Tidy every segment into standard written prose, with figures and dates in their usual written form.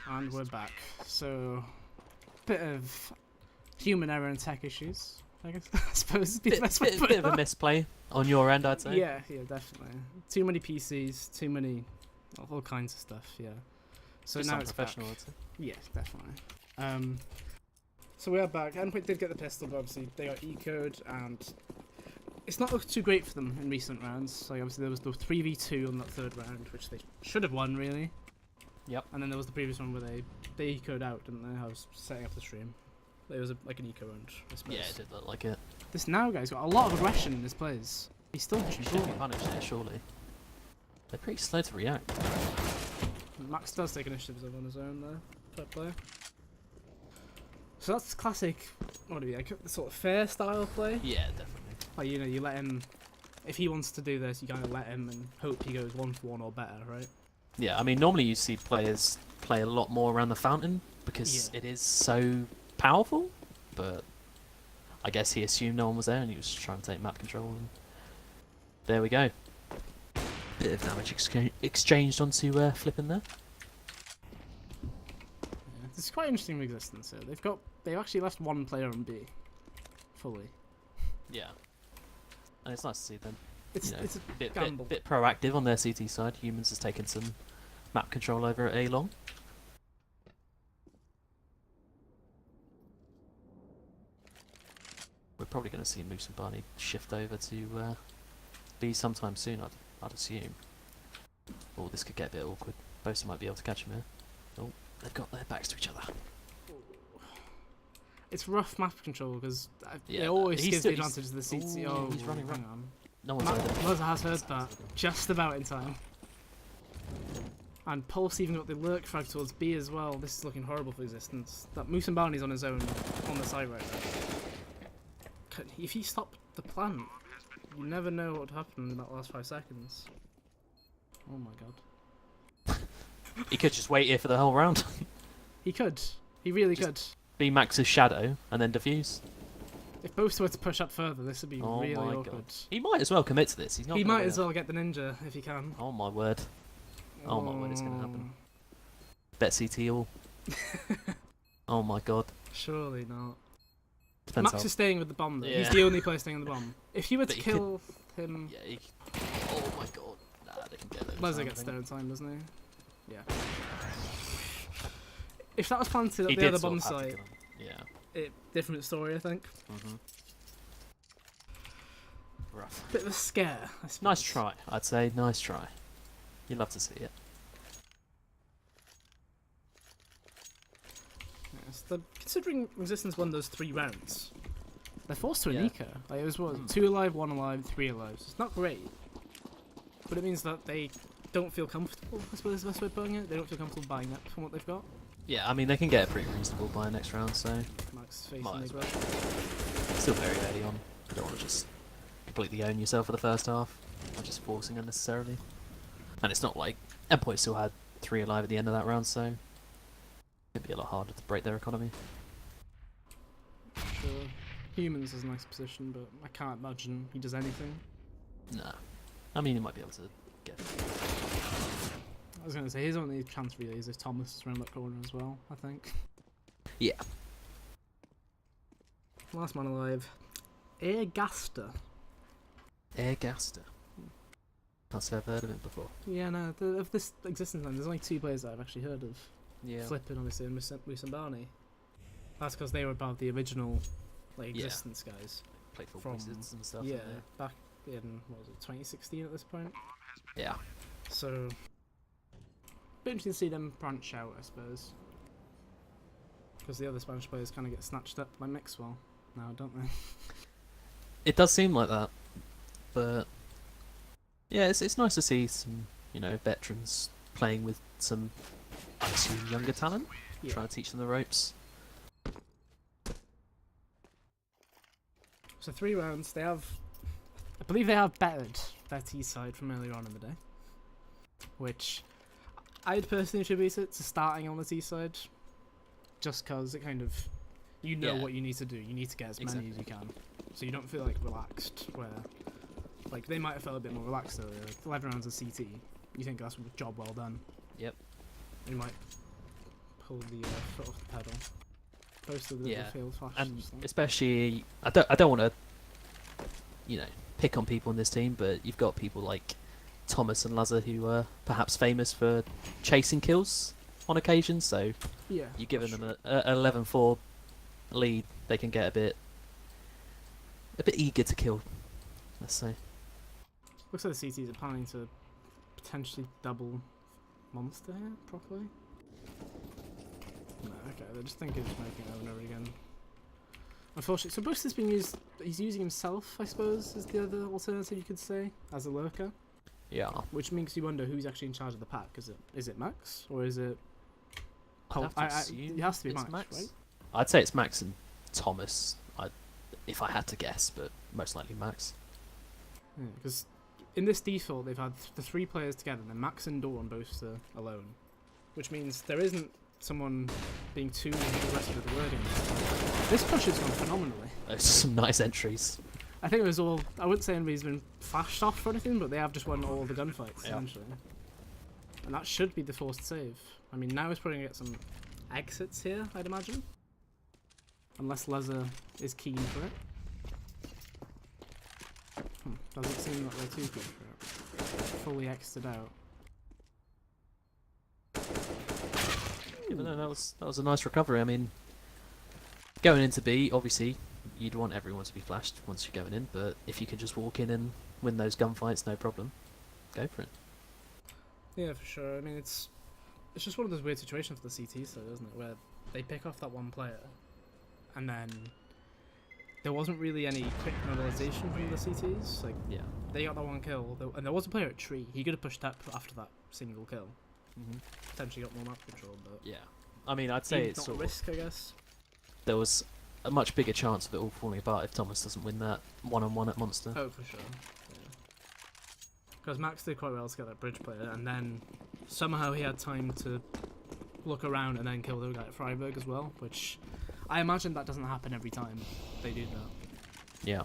And we're back. So, bit of human error and tech issues, I guess. I suppose Bit of a misplay on your end, I'd say. Yeah, definitely. Too many PCs, too many, all kinds of stuff. Yeah. So Just now it's back. unprofessional, I'd say. Yeah, definitely. So we are back. Endpoint did get the pistol, but obviously they got ecoed, and it's not looked too great for them in recent rounds. Like obviously there was the 3v2 on that third round, which they should have won really. Yep. And then there was the previous one where they ecoed out, didn't they? I was setting up the stream. It was like an eco round, I suppose. Yeah, it did look like it. This now guy's got a lot of aggression in his plays. He's still pushing Should be forward. punished there, surely. They're pretty slow to react. Max does take initiatives on his own there. Fair play. So that's classic, what do we like, sort of fair style play? Yeah, definitely. Like, you know, you let him, if he wants to do this, you kind of let him and hope he goes 1-for-1 or better, right? Yeah, I mean, normally you see players play a lot more around the fountain because it is so powerful, but I guess he assumed no one was there and he was trying to take map control, and there we go. Bit of damage exchanged onto flipping there. Yeah, it's quite interesting with Existence here. They've actually left one player on B, fully. Yeah, and it's nice to see them. It's a gamble. Bit proactive on their CT side. Humans has taken some map control over at A long. We're probably going to see Moose and Barney shift over to B sometime soon, I'd assume. Oh, this could get a bit awkward. Bosa might be able to catch him here. Oh, they've got their backs to each other. It's rough map control because Yeah, it always he's gives still- the advantage to the CT. Ooh, Oh, he's running, hang on. No one's over. Moza has heard that just about in time. And Pulse even got the lurk frag towards B as well. This is looking horrible for Existence. That Moose and Barney's on his own on the side right there. If he stopped the plant, you never know what would happen in that last 5 seconds. Oh my god. He could just wait here for the whole round. He could. He really Just- could. Be Max's shadow and then defuse. If both were to push up further, this would be Oh really my awkward. god. He might as well commit to this. He's not. He gonna might win as it. well get the ninja if he can. Oh my word. Oh my word, it's gonna happen. Bet CT all. Oh my god. Surely not. Depends Max how. is staying with the bomb though. He's Yeah. the only player staying on the bomb. If you were to But he kill him, Yeah. Oh my god. Nah, they can get it. Lezzer gets there in time, doesn't he? Yeah. If that was planted He at the did other sort bomb of have to site, kill him. Yeah. different story, I think. Rough. Bit of a scare, I suppose. Nice try, I'd say. Nice try. You'd love to see it. Yes, considering Resistance won those 3 rounds, they're forced to an Yeah. eco. Like, it was what, 2 alive, 1 alive, 3 alive. So it's not great, but it means that they don't feel comfortable. I suppose is the best way of putting it. They don't feel comfortable buying up from what they've got. Yeah, I mean they can get a pretty reasonable by next round, so Max facing Might the as well. aggressor. still very early on. You don't want to just completely own yourself for the first half, or just forcing unnecessarily. And it's not like Endpoint still had 3 alive at the end of that round, so it'd be a lot harder to break their economy. Sure. Humans is a nice position, but I can't imagine he does anything. Nah, I mean he might be able to get. I was going to say, his only chance really is if Thomas is around that corner as well, I think. Yeah. Last man alive. Airgaster. Airgaster. Can't say I've heard of it before. Yeah, no, of this Existence line, there's only 2 players that I've actually heard of. Yeah. Flipping, obviously, and Moose and Barney. That's because they were about the original like Yeah. Existence guys. Played for From- Wizards and stuff. Yeah, didn't back in, what was it, 2016 at this point? they? Yeah. So, bit interesting to see them branch out, I suppose. Because the other Spanish players kind of get snatched up by Mixwell now, don't they? It does seem like that, but yeah, it's nice to see some veterans playing with some, I assume, younger talent, Yeah. trying to teach them the ropes. So 3 rounds, I believe they have bettered their T side from earlier on in the day. Which, I'd personally attribute it to starting on the T side. Just because it kind of, Yeah. what you need to do. You need to get as many as you can. So you don't feel like relaxed, where, like, they might have felt a bit more relaxed earlier. Like, 11 rounds of CT, you think that's a job well done. Yep. You might pulled the foot off the pedal. Posted the Yeah, field flash. and especially I don't want to, pick on people in this team, but you've got people like Thomas and Lazar who are perhaps famous for chasing kills on occasion. So yeah, you're giving them an 11-4 lead, they can get a bit eager to kill. Let's say. Looks like the CTs are planning to potentially double monster here, properly. No, okay, they're just thinking of making it over and over again. Unfortunately, so Bush has been used. He's using himself, I suppose, is the other alternative you could say, as a lurker. Yeah. Which makes you wonder who's actually in charge of the pack. Is it Max or is it? I'd have to assume it has to be it's Max, right? I'd say it's Max and Thomas. If I had to guess, but most likely Max. Because in this default, they've had the 3 players together, and then Max and Dawn both alone, which means there isn't someone being too aggressive with the wording. This push has gone phenomenally. There's some nice entries. I think it was all. I wouldn't say anybody's been flashed off or anything, but they have just won all the gunfights essentially, and that should be the forced save. I mean, now he's probably gonna get some exits here, I'd imagine, unless Leza is keen for it. Doesn't seem like they're too keen for it. Fully exited out. Even though that was a nice recovery. I mean, going into B, obviously, you'd want everyone to be flashed once you're going in, but if you can just walk in and win those gunfights, no problem, go for it. Yeah, for sure. I mean, it's just one of those weird situations for the CTs, though, isn't it? Where they pick off that one player, and then there wasn't really any quick mobilization from the CTs. Like, Yeah. they got that one kill, and there was a player at tree. He could have pushed up after that single kill. Potentially got more map control, but Yeah. I mean, I'd say it's not sort a of, risk, I guess. there was a much bigger chance of it all falling apart if Thomas doesn't win that one-on-one at Monster. Oh, for sure. Because Max did quite well to get that bridge player, and then somehow he had time to look around and then kill the guy at Freiburg as well, which I imagine that doesn't happen every time they do that. Yeah.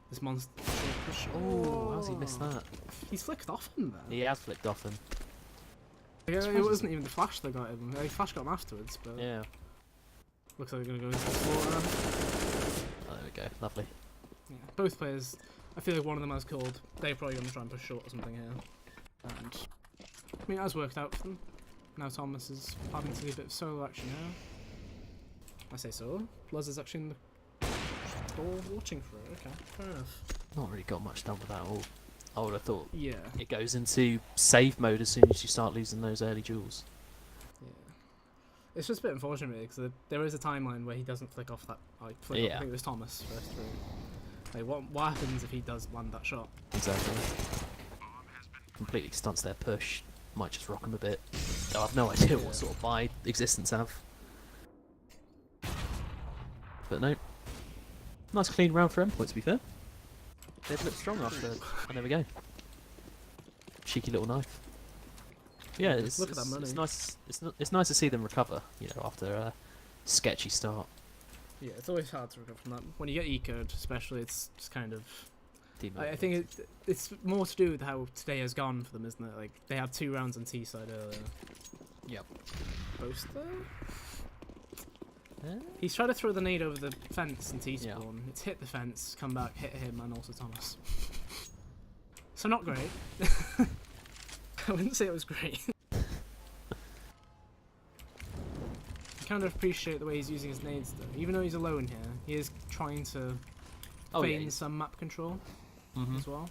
This monster. Oh, how's he missed that? He's flicked off him there. He has flicked off him. Yeah, it wasn't even the flash that got him. The flash got him afterwards, but Yeah. looks like they're going to go into the slaughter. Oh, there we go. Lovely. Yeah, both players. I feel like one of them has called. They're probably going to try and push short or something here. And I mean, it has worked out for them. Now Thomas is having to do a bit of solo action now. I say solo. Luz is actually in the door watching for it. Okay, fair enough. Not really got much done with that at all. I would have thought Yeah. it goes into save mode as soon as you start losing those early jewels. Yeah. It's just a bit unfortunate really, because there is a timeline where he doesn't flick off that. Flick off, I think it was Thomas first through. Like, what happens if he does land that shot? Exactly. Completely stunts their push. Might just rock them a bit. I have no idea what sort of buy existence have. But no. Nice clean round for Endpoint, to be fair. They've looked strong after. And there we go. Cheeky little knife. Yeah, it's nice. It's nice to see them recover. After a sketchy start. Yeah, it's always hard to recover from that. When you get ecoed, especially, it's just kind of. I think it's more to do with how today has gone for them, isn't it? Like, they had 2 rounds on T side earlier. Yep. Boast though. He's tried to throw the nade over the fence in T spawn. It's hit the fence, come back, hit him, and also Thomas. So not great. I wouldn't say it was great. I kind of appreciate the way he's using his nades though. Even though he's alone here, he is trying to feign some map control as well.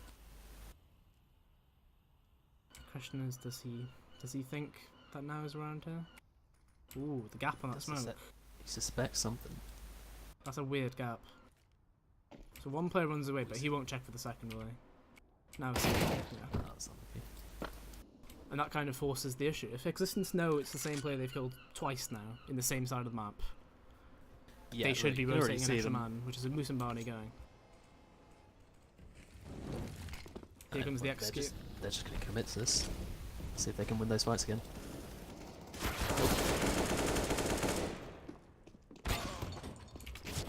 Question is, does he think that now is around here? Ooh, the gap on that smoke. He suspects something. That's a weird gap. So one player runs away, but he won't check for the second, will he? Now it's That's unlucky. And that kind of forces the issue. If Existence know it's the same player they've killed twice now, in the same side of the map, they should be rotating an extra man, which is a Moose and Barney going. Here comes the X6. They're just going to commit to this. See if they can win those fights again.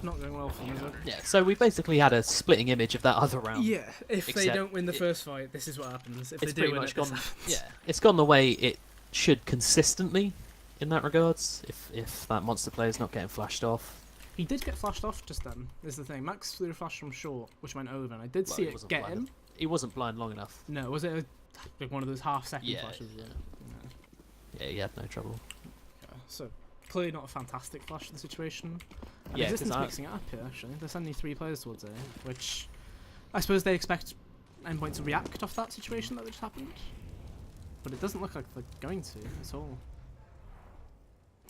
Not going well for them, is it? Yeah, so we basically had a splitting image of that other round. Yeah, if they don't win the first fight, this is what happens. If it's they do pretty win much it, gone. Yeah, it's gone the way it should consistently, in that regards, if that monster player is not getting flashed off. He did get flashed off just then, is the thing. Max threw a flash from short, which went over, and I did see it get him. He wasn't blind long enough. No, was it like one of those half-second flashes? Yeah. No. Yeah, he had no trouble. Yeah, so, clearly not a fantastic flash for the situation. And Yeah, Resistance mixing it up here, actually. They're sending 3 players towards A, which I suppose they expect Endpoint to react off that situation that just happened. But it doesn't look like they're going to at all.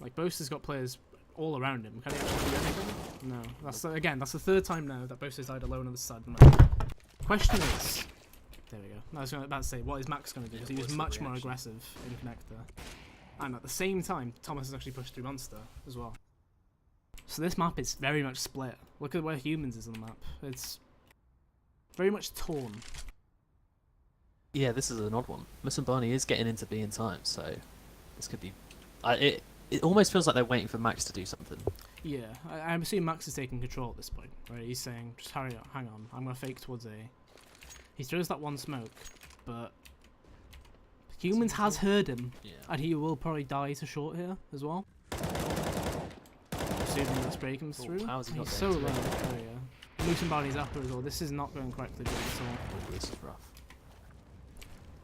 Like, Boast has got players all around him. Can he actually do anything? No. That's again, that's the 3rd time now that Boast has died alone on the side. Question is, there we go. I was about to say, what is Max going to do? Because he was much more aggressive in Connector. And at the same time, Thomas has actually pushed through Monster as well. So this map is very much split. Look at where Humans is on the map. It's very much torn. Yeah, this is an odd one. Barney is getting into B in time, so this could be... It almost feels like they're waiting for Max to do something. Yeah, I'm assuming Max is taking control at this point, right? He's saying, just hurry up, hang on, I'm going to fake towards A. He throws that one smoke, but Humans has heard him, and he will probably die to short here as well. Assuming that spray comes through. How is he not He's so low. Oh, yeah. Barney's upper as well. This is not going correctly at all. This is rough.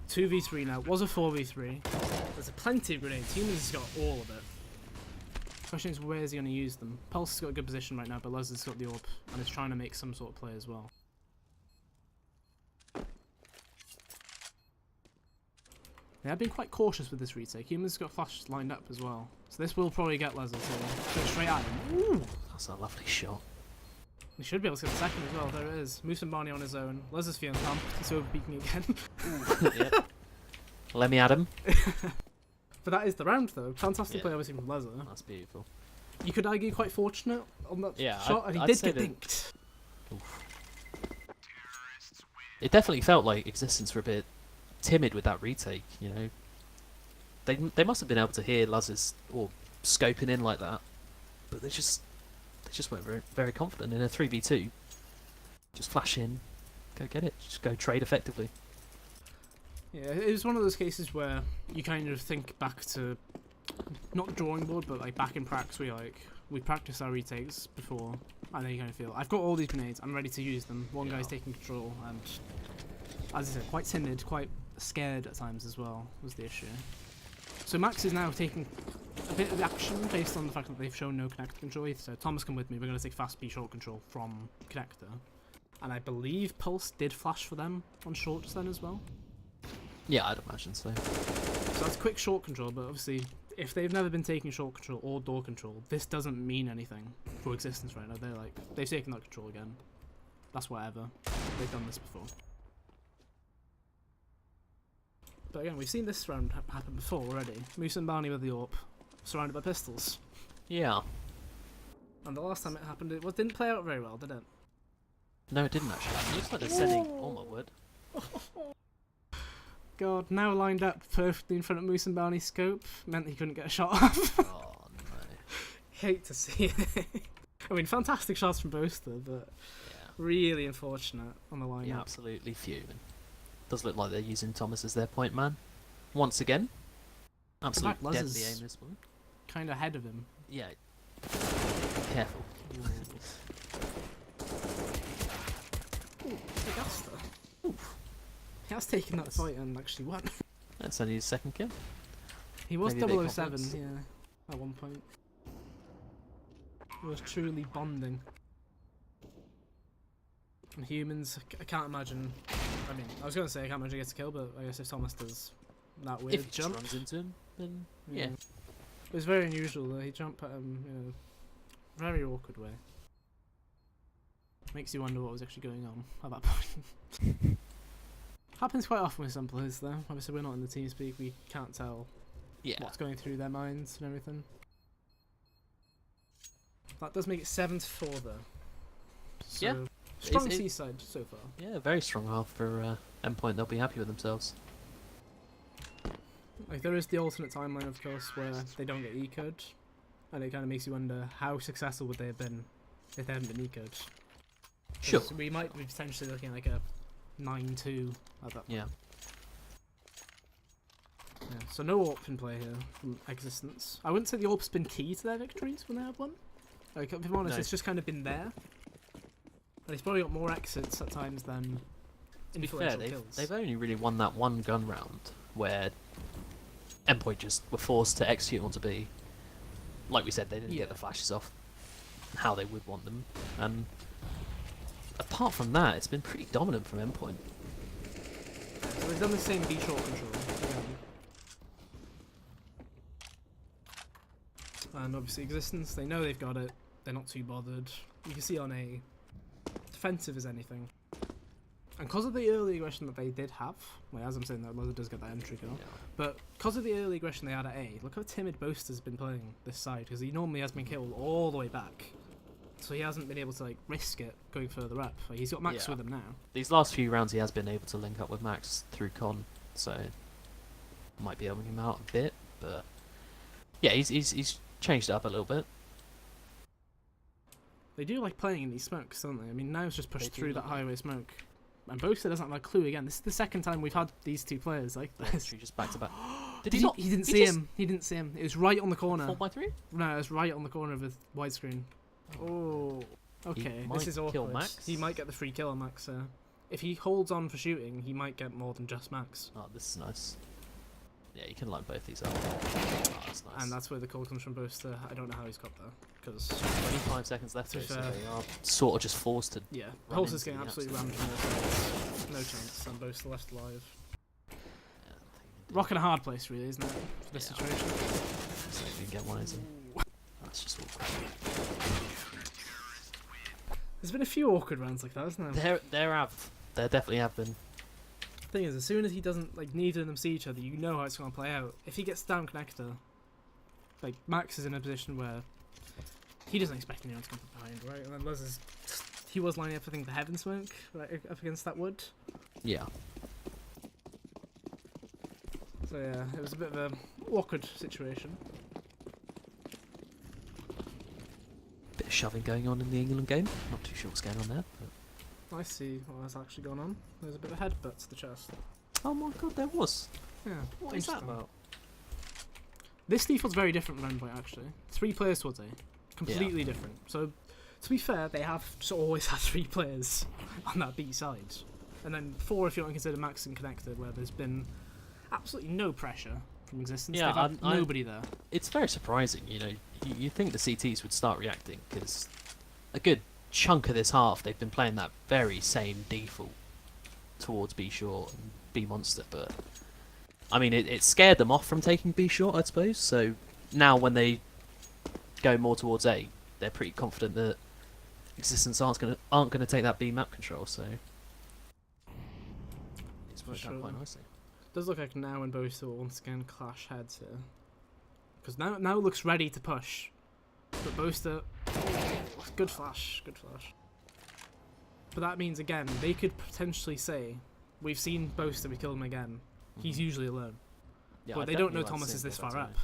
2v3 now. Was a 4v3. There's plenty of grenades. Humans has got all of it. Question is, where is he going to use them? Pulse has got a good position right now, but Luz has got the AWP and is trying to make some sort of play as well. They have been quite cautious with this retake. Humans got flashes lined up as well. So this will probably get Luz to go straight at him. Ooh. That's a lovely shot. He should be able to get the second as well. There it is. Moose and Barney on his own. Luz is feeling pumped. He's overpeaking again. Yep. Let me at him. But that is the round, though. Fantastic play, obviously, from Luzzer. That's beautiful. You could argue quite fortunate on that shot, and he I'd did say get dinked. It definitely felt like Existence were a bit timid with that retake, you know. They must have been able to hear Luzz's or scoping in like that, but they just weren't very, very confident in a 3v2. Just flash in, go get it, just go trade effectively. Yeah, it was one of those cases where you kind of think back to, not the drawing board, but like back in practice, we practiced our retakes before, and then you kind of feel, I've got all these grenades, I'm ready to use them. One guy's taking control, and as I said, quite timid, quite scared at times as well, was the issue. So Max is now taking a bit of action based on the fact that they've shown no connector control. He said, Thomas, come with me, we're going to take fast B short control from connector. And I believe Pulse did flash for them on short just then as well. Yeah, I'd imagine so. So that's quick short control, but obviously, if they've never been taking short control or door control, this doesn't mean anything for Existence right now. They've taken that control again. That's whatever. They've done this before. But again, we've seen this round happen before already. Moose and Barney with the AWP, surrounded by pistols. Yeah. And the last time it happened, it didn't play out very well, did it? No, it didn't actually. It looks like they're sending... Oh my word. God, now lined up perfectly in front of Moose and Barney's scope, meant he couldn't get a shot off. Oh no. Hate to see it. I mean, fantastic shots from both though, but really unfortunate on the lineup. Yeah, absolutely fuming. Does look like they're using Thomas as their point man. Once again. Absolutely deadly aim this one. Kind of ahead of him. Yeah. Careful. Ooh, he has taken that fight and actually won. That's only his second kill. He was Maybe 007, yeah, at one point. He was truly bonding. And Humans, I can't imagine. I mean, I was going to say I can't imagine he gets a kill, but I guess if Thomas does that weird if jump, runs into him, then yeah. It was very unusual though. He jumped at him, you know, very awkward way. Makes you wonder what was actually going on at that point. Happens quite often with some players though. Obviously we're not in the team speak, we can't tell what's going through their minds and everything. That does make it 7-4 though. So yeah. Strong Seaside so far. Yeah, very strong half for Endpoint. They'll be happy with themselves. Like there is the alternate timeline, of course, where they don't get ecoed, and it kind of makes you wonder how successful would they have been if they hadn't been ecoed. Sure. We might be potentially looking at like a 9-2 at that point. Yeah. Yeah. So no AWP in play here from Existence. I wouldn't say the AWP's been key to their victories when they have won. Like, if I'm honest, it's just kind of been there. And he's probably got more exits at times than To be fair, influential kills. they've only really won that one gun round where Endpoint just were forced to execute onto B. Like we said, they didn't get the flashes off how they would want them. And apart from that, it's been pretty dominant from Endpoint. So they've done the same B short control again. And obviously Existence, they know they've got it. They're not too bothered. You can see on A, defensive as anything. And because of the early aggression that they did have, well, as I'm saying that, Mother does get that entry kill. Yeah. But because of the early aggression they had at A, look how timid Boaster's been playing this side, because he normally has been killed all the way back. So he hasn't been able to like risk it going further up. Like, he's got Max with him now. These last few rounds he has been able to link up with Max through con, so might be helping him out a bit, but yeah, he's changed it up a little bit. They do like playing in these smokes, don't they? I mean, Niles just pushed through that highway smoke. And Boaster doesn't have a clue again. This is the second time we've had these two players like this. Just back to back. Did he not? He didn't see him. He didn't see him. It was right on the corner. 4x3? No, it was right on the corner of the widescreen. Oh, okay. This is awkward. Kill Max? He might get the free kill on Max. If he holds on for shooting, he might get more than just Max. Oh, this is nice. Yeah, you can line both these up. Oh, that's nice. And that's where the call comes from Boaster. I don't know how he's got there. Because 25 seconds left, To be so fair. they are sort of just forced to. yeah, Run Pulse is into getting the absolutely absolute rammed from all sides. No chance. And Boaster left alive. Yeah, Rock in a hard place, really, isn't it? For this Yeah. situation. So you can get one, is it? That's just awkward. There's been a few awkward rounds like that, hasn't there? There definitely have been. Thing is, as soon as he doesn't, like, neither of them see each other, you know how it's going to play out. If he gets down connector, like, Max is in a position where he doesn't expect anyone to come from behind, right? And then Luz is, he was lining up, I think, the heaven smoke, right, up against that wood. Yeah. So yeah, it was a bit of a awkward situation. Bit of shoving going on in the England game. Not too sure what's going on there. But... I see what's actually going on. There's a bit of a headbutt to the chest. oh my god, there was. Yeah. What is that interesting. about? This default's very different from Endpoint, actually. 3 players towards A. Completely different. So, to be fair, they have just always had 3 players on that B side. And then 4 if you don't consider Max and Connected, where there's been absolutely no pressure from Existence. Yeah, They've had nobody there. It's very surprising, you know. You think the CTs would start reacting, because a good chunk of this half they've been playing that very same default towards B short and B monster, but I mean it scared them off from taking B short, I suppose. So now when they go more towards A, they're pretty confident that Existence aren't gonna take that B map control. So it's worked out quite nicely. It does look like now and Boaster will once again clash heads here, because now it looks ready to push, but Boaster, good flash. But that means again they could potentially say, we've seen Boaster, we kill him again. He's usually alone. Yeah, But I they don't know definitely Thomas like is this seeing far that up.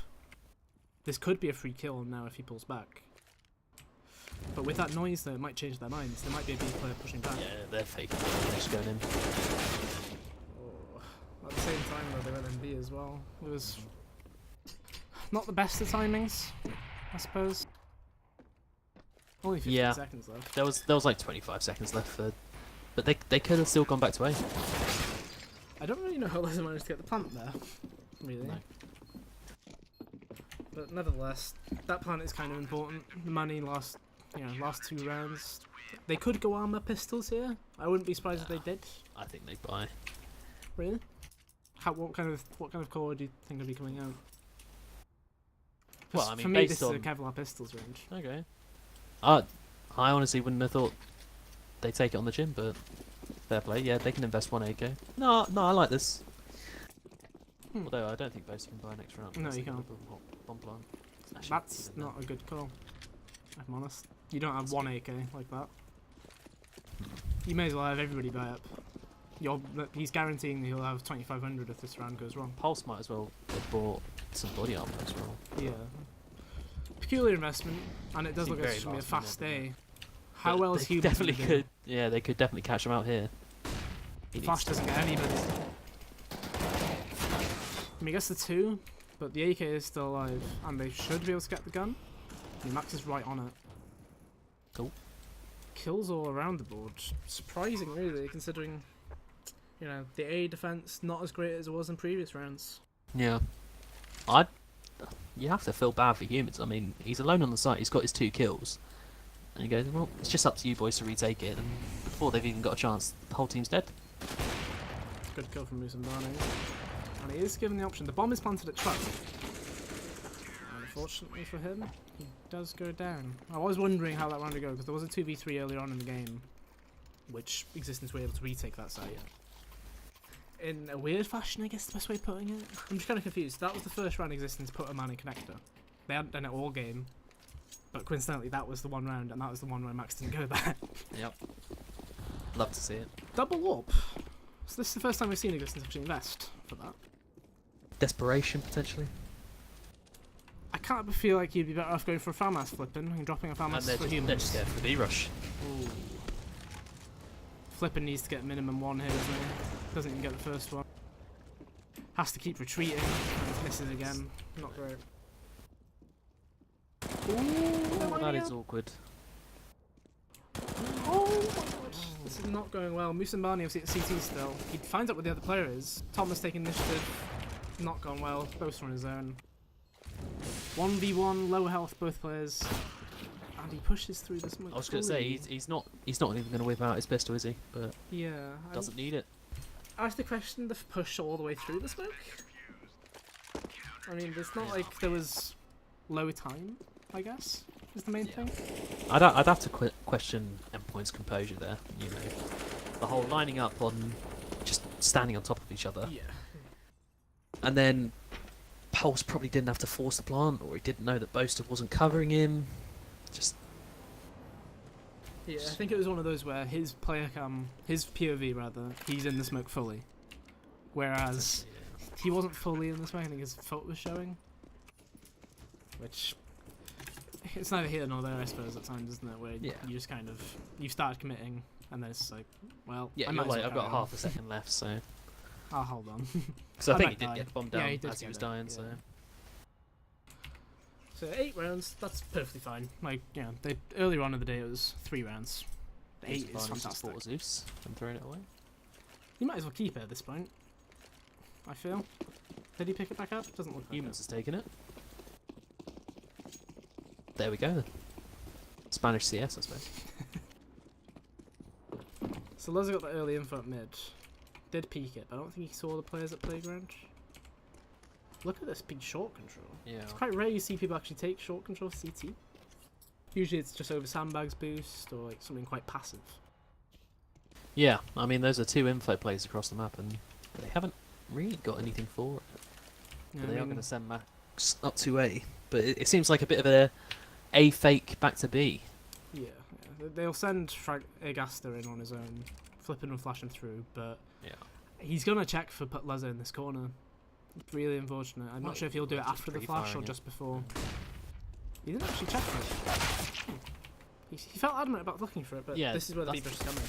This could be a free kill now if he pulls back. But with that noise though, it might change their minds. There might be a B player pushing back. Yeah, they're faking. They're just going in. Oh. At the same time though, they were in B as well. It was not the best of timings, I suppose. Only 15 seconds left. There was like 25 seconds left for, but they could have still gone back to A. I don't really know how Leza managed to get the plant there, really. No. But nevertheless, that plant is kind of important. The money last 2 rounds. They could go armor pistols here. I wouldn't be surprised if they did. I think they buy. Really? What kind of core do you think will be coming out? Well, I mean, for me, based this is on a Kevlar pistols range. Okay. I honestly wouldn't have thought they'd take it on the gym, but fair play. Yeah, they can invest 1 AK. No, I like this. Although I don't think Boaster can buy next round. No, unless you they got can't. a bomb plant. Actually, That's even not then. a good call, if I'm honest. You don't have 1 AK like that. You may as well have everybody buy up. He's guaranteeing that he'll have 2,500 if this round goes wrong. Pulse might as well have bought some body armor as well. Yeah. Peculiar investment, and it does Seemed look like very it's going to be a last fast minute, day. How well is they Hubert definitely gonna do? could. Yeah, they could definitely catch him out here. He Flash needs to- doesn't get anybody. I mean, he gets the 2, but the AK is still alive, and they should be able to get the gun. I mean, Max is right on it. Cool. Kills all around the board. Surprising, really, considering, you know, the A defense not as great as it was in previous rounds. Yeah. You have to feel bad for humans. I mean, he's alone on the site. He's got his 2 kills. And he goes, well, it's just up to you boys to retake it. And before they've even got a chance, the whole team's dead. Good kill from Musambani. And he is given the option. The bomb is planted at truck. Unfortunately for him, he does go down. I was wondering how that round would go, because there was a 2v3 earlier on in the game, which Existence were able to retake that site. In a weird fashion, I guess the best way of putting it. I'm just kind of confused. That was the first round Existence put a man in connector. They hadn't done it all game, but coincidentally that was the one round, and that was the one where Max didn't go there. Yep. Love to see it. Double up. So this is the first time we've seen Existence actually invest for that. Desperation, potentially. I can't but feel like you'd be better off going for a FAMAS flipping and dropping a FAMAS for humans. They're just scared for the B-rush. Ooh. Flippin needs to get minimum 1 hit, doesn't he? Doesn't even get the first one. Has to keep retreating and misses again. Not great. Ooh, That is awkward. Oh my god. This is not going well. Musambani obviously at CT still. He finds out where the other player is. Thomas taking initiative. Not gone well. Both on his own. 1v1, low health, both players. And he pushes through the smoke. I was going to say, he's not even going to whip out his pistol, is he? But yeah, doesn't need it. I asked the question, the push all the way through the smoke? I mean, it's not like there was low time, I guess, is the main thing. I'd have to question Endpoint's composure there, you know. The whole lining up on just standing on top of each other. Yeah. And then Pulse probably didn't have to force the plant, or he didn't know that Boaster wasn't covering him. Just... Yeah, I think it was one of those where his player cam, his POV rather, he's in the smoke fully. Whereas he wasn't fully in the smoke, I think his foot was showing. Which, it's neither here nor there, I suppose, at times, isn't it? Where you just kind of, you started committing, and then it's like, well, yeah, you're like, I've got half a second left, so... I'll hold on. So I think he did get bombed down as he was dying, yeah. so... So 8 rounds, that's perfectly fine. Like, yeah, earlier on in the day it was 3 rounds. 8 is fantastic. Fought Zeus and thrown it away. You might as well keep it at this point, I feel. Did he pick it back up? Doesn't look like Humans has taken it. There we go then. Spanish CS, I suppose. So Luzza got the early info at mid. Did peek it, but I don't think he saw the players at playground. Look at this big short control. Yeah. It's quite rare you see people actually take short control CT. Usually it's just over sandbags boost or like something quite passive. Yeah, I mean those are 2 info plays across the map and they haven't really got anything for it. Yeah, But they are going to send Max up to A. But it seems like a bit of a fake back to B. Yeah. They'll send Agaster in on his own, flipping and flashing through, but he's going to check for put Luzza in this corner. It's really unfortunate. I'm not sure if he'll do it after the flash or just before. He didn't actually check for it. He felt adamant about looking for it, but this is where the B-brush is coming.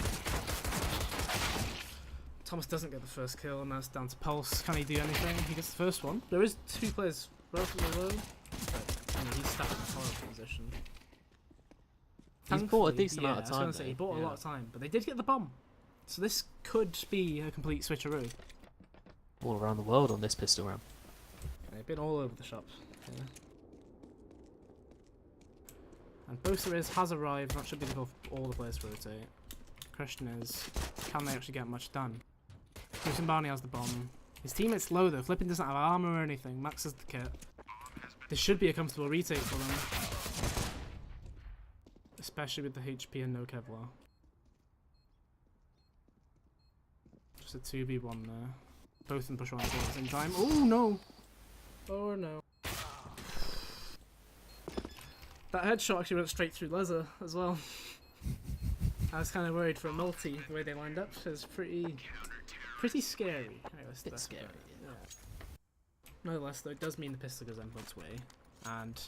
Thomas doesn't get the first kill, and that's down to Pulse. Can he do anything? He gets the first one. There is 2 players relatively low, but I mean, he's stuck in a horrible position. He's bought a decent amount of time. I was going to say, he bought a lot of time, but they did get the bomb. So this could be a complete switcheroo. All around the world on this pistol round. They've been all over the shop. Yeah. And Boaster has arrived, that should be the goal for all the players to rotate. Question is, can they actually get much done? Barney has the bomb. His teammate's low though, Flippin doesn't have armor or anything, Max has the kit. This should be a comfortable retake for them. Especially with the HP and no Kevlar. Just a 2v1 there. Both of them push around at the same time. Oh no! Oh no. That headshot actually went straight through Luzza as well. I was kind of worried for a multi, the way they lined up. It was pretty scary. It's scary, yeah. Nonetheless, though, it does mean the pistol goes Endpoint's way. And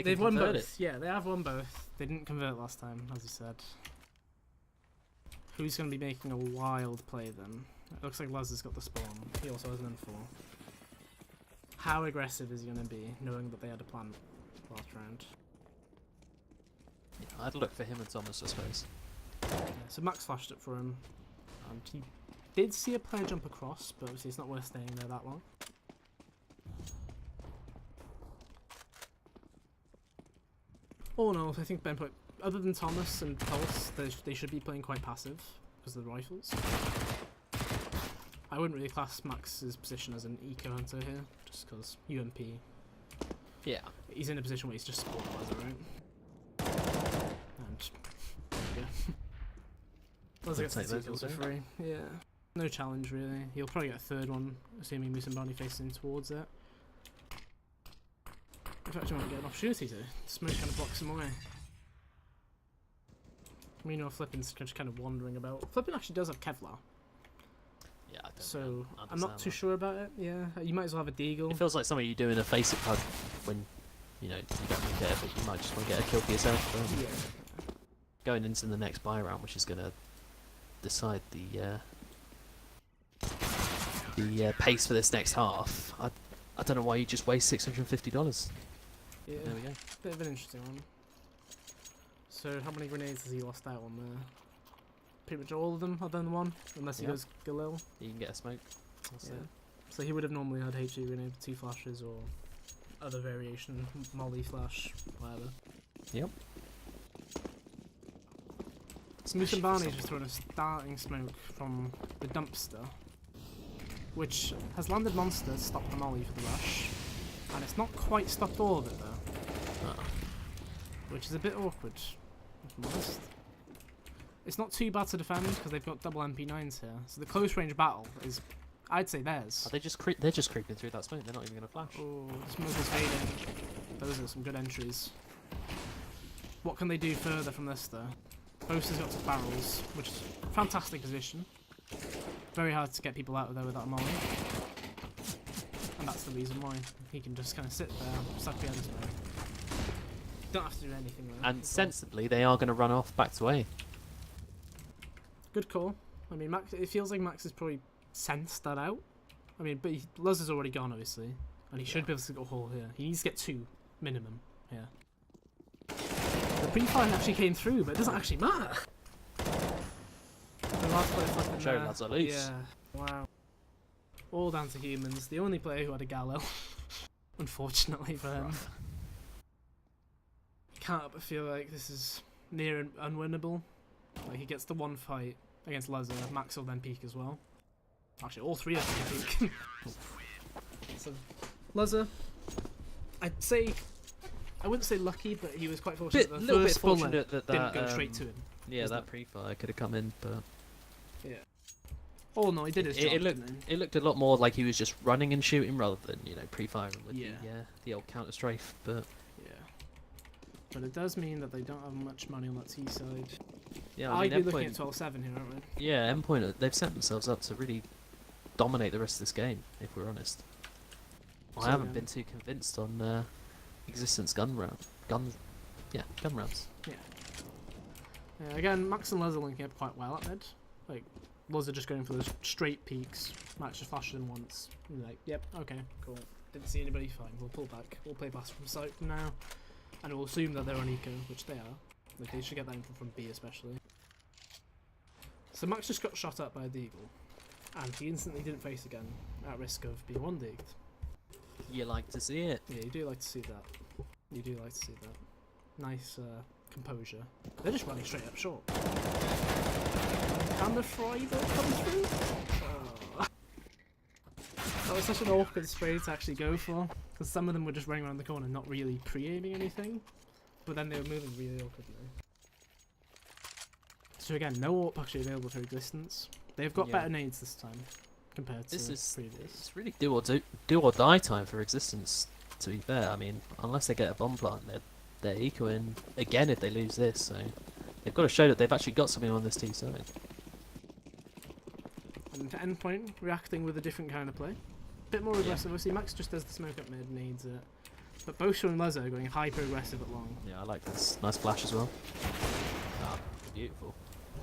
they've won both. Yeah, they have won both. They didn't convert last time, as you said. Who's going to be making a wild play then? It looks like Laz has got the spawn. He also has an M4. How aggressive is he going to be, knowing that they had a plan last round? Yeah, I'd look for him and Thomas, I suppose. Yeah, so Max flashed it for him. And he did see a player jump across, but obviously it's not worth staying there that long. All in all, I think Endpoint, other than Thomas and Pulse, they should be playing quite passive because of the rifles. I wouldn't really class Max's position as an eco hunter here, just because UMP. Yeah. He's in a position where he's just spawned Laser, right? And yeah. Laser gets the 2 kills for free. Yeah. No challenge really. He'll probably get a third one, assuming Moose and Barney facing towards it. In fact, he might get an opportunity to. Smoke kind of blocks him away. Meanwhile, Flippin's just kind of wandering about. Flippin actually does have Kevlar. Yeah, I don't So, understand I'm not too that. sure about it. Yeah, you might as well have a Deagle. It feels like something you do in a face-it hug when, you know, you don't really care, but you might just want to get a kill for yourself. But Yeah. going into the next buy round, which is going to decide the pace for this next half, I don't know why you just waste $650. Yeah. There we go. Bit of an interesting one. So, how many grenades has he lost out on there? Pretty much all of them, other than one, unless he Yeah. goes Galil. You can get a smoke. That's Yeah. it. So he would have normally had HE grenade, 2 flashes, or other variation, molly flash, whatever. Yep. So Moose and Barney's just thrown a starting smoke from the dumpster, which has landed monster, stopped the molly for the rush, and it's not quite stopped all of it though, which is a bit awkward, if I'm honest. It's not too bad to defend because they've got double MP9s here, so the close range battle is, I'd say, theirs. Are they just they're just creeping through that smoke. They're not even going to flash. Oh, the smoke is fading. Those are some good entries. What can they do further from this though? Bosa's got some barrels, which is a fantastic position. Very hard to get people out of there without a molly. And that's the reason why. He can just kind of sit there, stuck behind the smoke. Don't have to do anything though. And sensibly, they are going to run off back to A. Good call. I mean, Max, it feels like Max has probably sensed that out. I mean, but Luz is already gone, obviously. And he should be able to get a haul here. He needs to get 2 minimum here. The pre-fire actually came through, but it doesn't actually matter. The last player fucking Joe Lads are loose. Yeah. Wow. All down to humans. The only player who had a Galil. Unfortunately for him. Can't help but feel like this is near unwinnable. Like, he gets the one fight against Lazer, Max will then peak as well. Actually, all 3 of them peak. So, Lazer, I'd say, I wouldn't say lucky, but he was quite fortunate that the Little bit first bullet fortunate that didn't go straight to him. Yeah, Isn't that pre-fire could have come in, but Yeah. Oh no, he did his job. it looked didn't he? it looked a lot more like he was just running and shooting rather than, you know, pre-firing with Yeah. the old counter strafe. But Yeah. But it does mean that they don't have much money on that T side. yeah, I'd I mean, be looking at Endpoint, 12-7 here, aren't we? yeah, Endpoint, they've set themselves up to really dominate the rest of this game, if we're honest. So, I haven't yeah. been too convinced on existence gun rounds. Yeah, gun rounds. Yeah, again, Max and Luz are linking up quite well at mid. Like, Luz are just going for those straight peaks. Max just flashes in once. And like, yep, okay, cool. Didn't see anybody, fine. We'll pull back. We'll play pass from sight from now. And we'll assume that they're on eco, which they are. Like, they should get that info from B especially. So Max just got shot up by a deagle. And he instantly didn't face again, at risk of being one digged. You like to see it. Yeah, you do like to see that. You do like to see that. Nice composure. They're just running straight up short. Can the fry though come through? Oh. That was such an awkward spray to actually go for. Because some of them were just running around the corner not really pre-aiming anything. But then they were moving really awkwardly. So again, no AWP actually available for existence. They've got Yeah. better nades this time. Compared to This is previous. It's really do or die time for existence. To be fair, I mean, unless they get a bomb plant, they're ecoing again if they lose this. So they've got to show that they've actually got something on this T side. And to Endpoint, reacting with a different kind of play. Bit more aggressive. Obviously, Max just does the smoke up mid, needs it. But both and Lezzo are going hyper aggressive at long. Yeah, I like this. Nice flash as well. Ah, beautiful.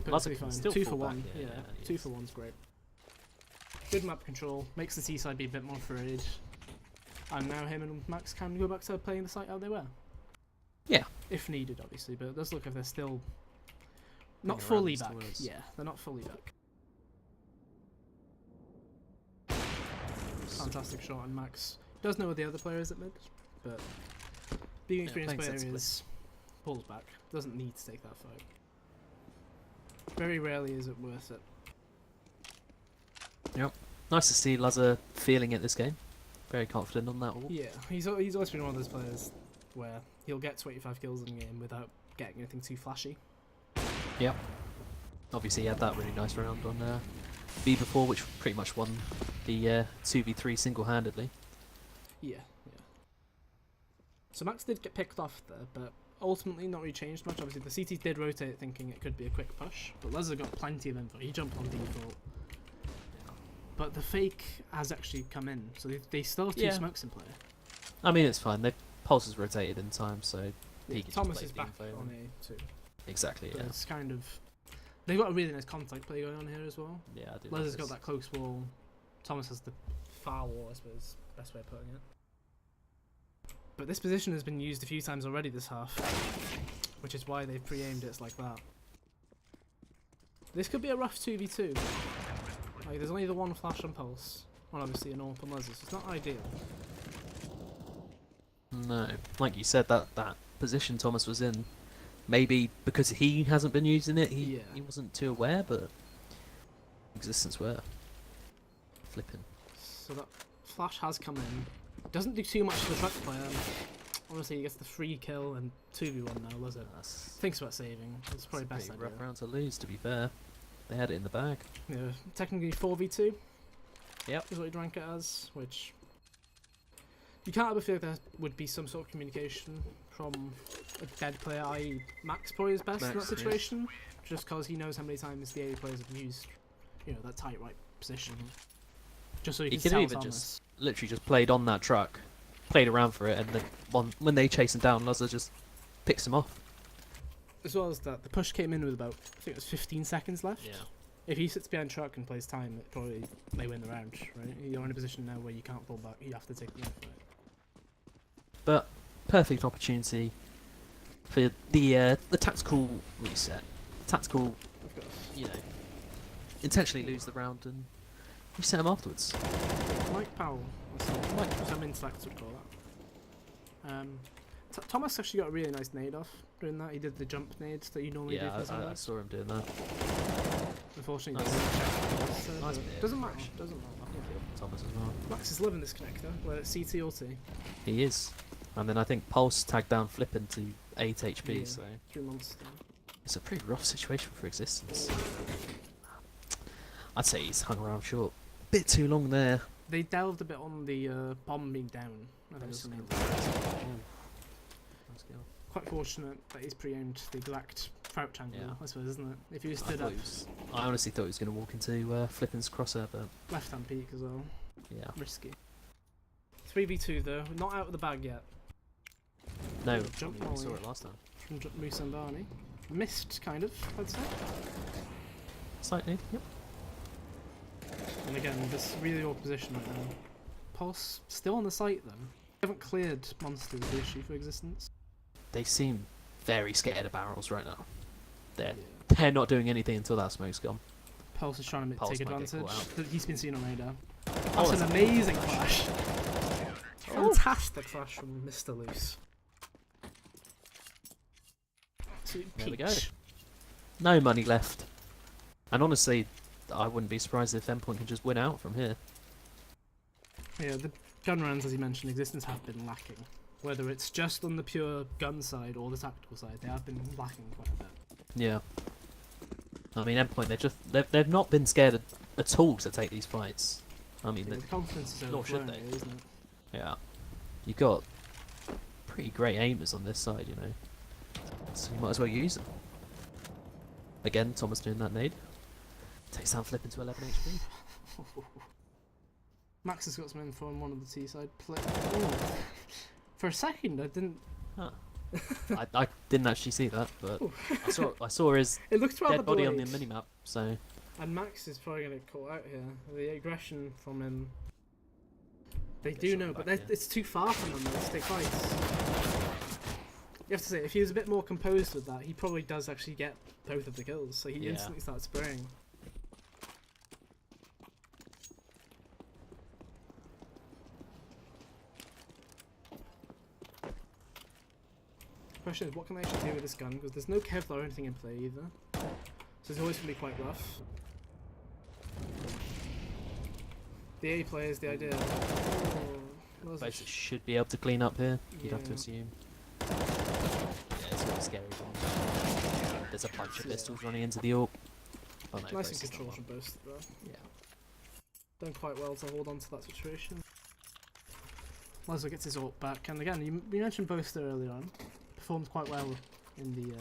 Perfectly can fine. still 2 fall for back, 1. yeah, Yeah, yeah, 2 yes. for 1's great. Good map control, makes the T side be a bit more frayed. And now him and Max can go back to playing the site how they were. Yeah. If needed, obviously, but it does look like they're still not Hang around fully these back. tours. Yeah, they're not fully back. Fantastic shot on Max. Does know where the other player is at mid, but being an experienced player sensibly. is pulls back. Doesn't need to take that fight. Very rarely is it worth it. Yep. Nice to see Lazar feeling it this game. Very confident on that wall. Yeah, he's always been one of those players where he'll get 25 kills in a game without getting anything too flashy. Yep. Obviously, he had that really nice round on B before, which pretty much won the 2v3 single-handedly. Yeah, yeah. So Max did get picked off there, but ultimately not really changed much. Obviously, the CTs did rotate thinking it could be a quick push, but Lazar got plenty of info. He jumped on default. But the fake has actually come in, so they still have two smokes in play. I mean, it's fine. Pulse has rotated in time, so he can Thomas just is play back the info on and- A too. Exactly, So yeah. it's kind of... They've got a really nice contact play going on here as well. Yeah, I do. Lazar's got that close wall. Thomas has the far wall, I suppose, best way of putting it. But this position has been used a few times already this half, which is why they've pre-aimed it like that. This could be a rough 2v2. Like, there's only the one flash on Pulse, and obviously an AWP on Lazar, so it's not ideal. No, like you said, that position Thomas was in, maybe because he hasn't been using it, he wasn't too aware, but existence were. Flipping. So that flash has come in. Doesn't do too much for the truck player. Honestly, he gets the free kill and 2v1 now, Lazar. Thinks about saving. It's probably best idea. Rough round to lose, to be fair. They had it in the bag. Yeah, technically 4v2. Yep. Is what you'd rank it as, which you can't ever feel like there would be some sort of communication from a dead player, i.e. Max probably is best in that situation, just because he knows how many times the A players have used, that tight right position. Just so he He can could tell even Thomas. literally just played on that truck, played around for it, and then when they chase him down, Lazar just picks him off. As well as that, the push came in with about, I think it was 15 seconds left. Yeah. If he sits behind truck and plays time, it probably they win the round, right? You're in a position now where you can't pull back, you have to take the fight. But perfect opportunity for the tactical reset. Tactical, Of course. intentionally lose the round and reset him afterwards. Mike Powell, some intellects would call that. Thomas actually got a really nice nade off doing that. He did the jump nade that you normally do Yeah, for I saw him doing that. Unfortunately, Nice. Nice bit of doesn't matter. progression. Doesn't matter. Thomas as well. Max is loving this connector, whether it's CT or T. He is. And then I think Pulse tagged down Flippin to 8 HP, Yeah. so 3 months. it's a pretty rough situation for existence. I'd say he's hung around short. Bit too long there. They delved a bit on the bomb being down. I think was the main thing. Nice kill. Quite fortunate that he's pre-aimed the exact crouch angle, Yeah. I suppose, isn't it? If he was I stood up, honestly thought he was going to walk into Flippin's crosshair, but left-hand peek as well. yeah. Risky. 3v2 though, not out of the bag yet. No, Jump we saw volley. it last time. From Moose and Barney. Missed, kind of, I'd say. Slightly, yep. And again, this really odd position right now. Pulse still on the site then. They haven't cleared monsters the issue for existence. They seem very scared of barrels right now. Yeah. They're not doing anything until that smoke's gone. Pulse is trying to Pulse take might get advantage. caught He's been seen on radar. Oh, That's an amazing flash. Fantastic flash from Mr. Loose. There we go. No money left. And honestly, I wouldn't be surprised if Endpoint can just win out from here. Yeah, the gun rounds, as you mentioned, existence have been lacking. Whether it's just on the pure gun side or the tactical side, they have been lacking quite a bit. Yeah. I mean, Endpoint, they've not been scared at all to take these fights. I mean, Yeah, the confidence is nor should overflowing, they. isn't it? yeah. You've got pretty great aimers on this side, so you might as well use them. Again, Thomas doing that nade. Takes down Flip into 11 HP. Max has got some info on one of the T side. For a second, I didn't. Huh. I didn't actually see that, but I saw his It looked rather dead body on the delayed. minimap, so And Max is probably going to get caught out here. The aggression from him. They do know, but it's too far from them though to take fights. You have to say, if he was a bit more composed with that, he probably does actually get both of the kills, so he instantly starts spraying. The question is, what can they actually do with this gun? Because there's no Kevlar or anything in play either. So it's always going to be quite rough. The A players, the idea. Oh, Basic should be able to clean up here, you'd have to assume. Yeah, it's really scary. There's a bunch of pistols running into the AWP. Oh, no, nice and control from both though. Yeah. Done quite well to hold on to that situation. Leslie gets his AWP back, and again, you mentioned Boaster earlier on. Performed quite well in the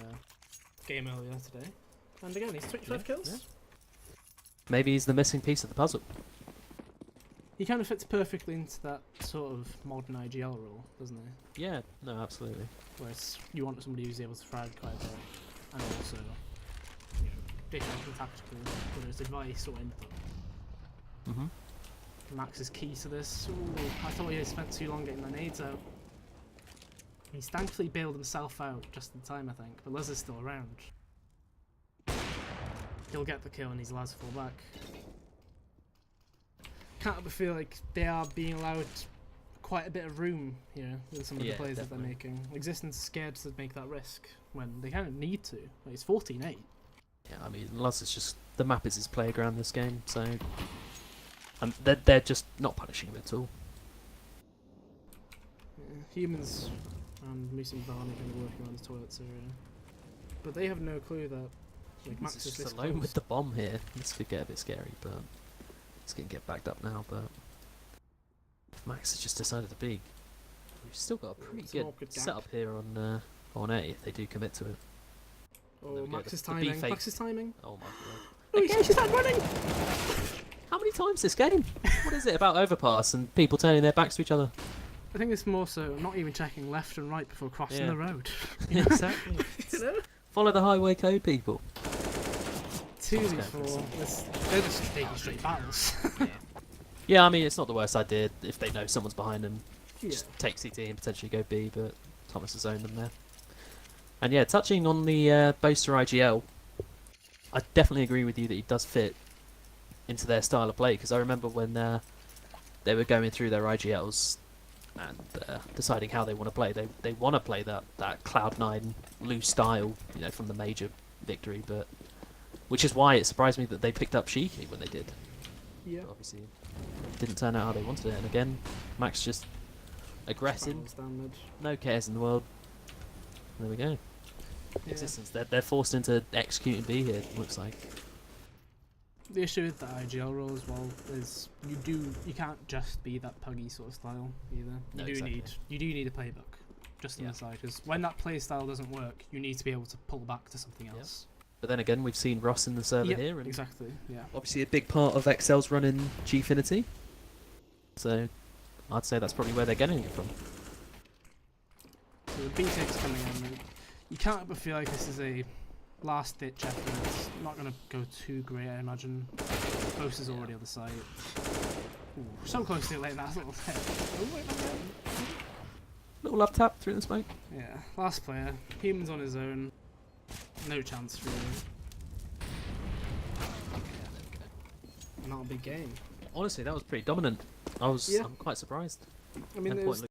game earlier today. And again, he's 25 kills. Yeah. Maybe he's the missing piece of the puzzle. He kind of fits perfectly into that sort of modern IGL role, doesn't he? Yeah, no, absolutely. Whereas you want somebody who's able to frag quite a bit, and also, you know, different and tactical, whether it's advice or input. Max is key to this. Ooh, I thought he had spent too long getting the nades out. He's thankfully bailed himself out just in time, I think, but Lez is still around. He'll get the kill and he's allowed to fall back. Can't but feel like they are being allowed quite a bit of room here with some of the plays that they're making. Existence is scared to make that risk when they kind of need to. Like, it's 14-8. Yeah, I mean, Luz is just, the map is his playground this game, so and they're just not punishing him at all. Yeah, humans and Moose and Barney are going to be working on the toilets area, but they have no clue that like Max is just alone with the bomb here. This could get a bit scary, but it's going to get backed up now. But if Max has just decided to be, we've still got a pretty good setup here on A if they do commit to it. Oh, Max's timing! Max's timing! Oh my god! Oh, yeah, she's not running! How many times this game? What is it about overpass and people turning their backs to each other? I think it's more so not even checking left and right before crossing the road. Exactly. You know? Follow the highway code, people. 2v4. They're just taking straight battles. Yeah, I mean, it's not the worst idea if they know someone's behind them. Yeah. Just take CT and potentially go B, but Thomas has owned them there. And yeah, touching on the Boaster IGL, I definitely agree with you that he does fit into their style of play, because I remember when they were going through their IGLs and deciding how they want to play. They want to play that Cloud9 loose style, you know, from the major victory, but which is why it surprised me that they picked up Shiki when they did. Yeah. But obviously, it didn't turn out how they wanted it, and again, Max just aggressive, no cares in the world. There we go. Yeah. Existence. They're forced into executing B here. It looks like. The issue with the IGL role as well is you can't just be that puggy sort of style either. No, you do need a playbook, just on the side, because when that play style doesn't work, you need to be able to pull back to something else. But then again, we've seen Ross in the server here, and exactly, yeah. obviously a big part of XL's run in Gfinity. So I'd say that's probably where they're getting it from. So the B6 coming in, you can't but feel like this is a last ditch effort. It's not going to go too great, I imagine. Post is already on the site. Ooh, so close to it like that little hit. Little love tap through the smoke. Yeah, last player. Human's on his own. No chance really. Not a big game. Honestly, that was pretty dominant. I'm quite surprised. I mean, Endpoint